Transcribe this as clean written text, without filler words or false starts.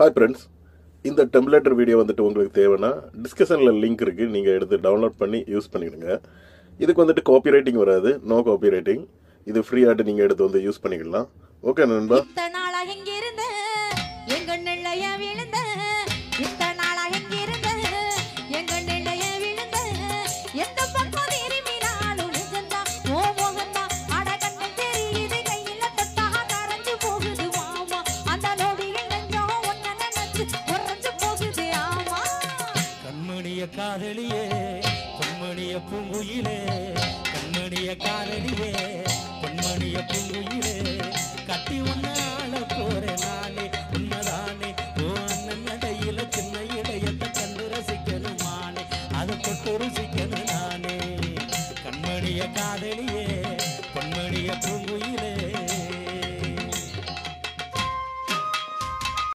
Hi friends, இந்த டெம்ப்ளேட்டர் video வந்துட்டு உங்களுக்கு தேவைன்னா டிஸ்கஷனில் லிங்க் இருக்குது, நீங்கள் எடுத்து டவுன்லோட் பண்ணி யூஸ் பண்ணிவிடுங்க. இதுக்கு வந்துட்டு காப்பி ரைட்டிங் வராது, நோ காப்பி ரைட்டிங். இது ஃப்ரீயாட்டு நீங்கள் எடுத்து வந்து யூஸ் பண்ணிக்கலாம். ஓகே நண்பா. காதலியே பொன்மணிய பூங்குயிலே, கண்மணிய காதலியே பொன்மணிய பூங்குயிலே, கட்டி ஒன்னால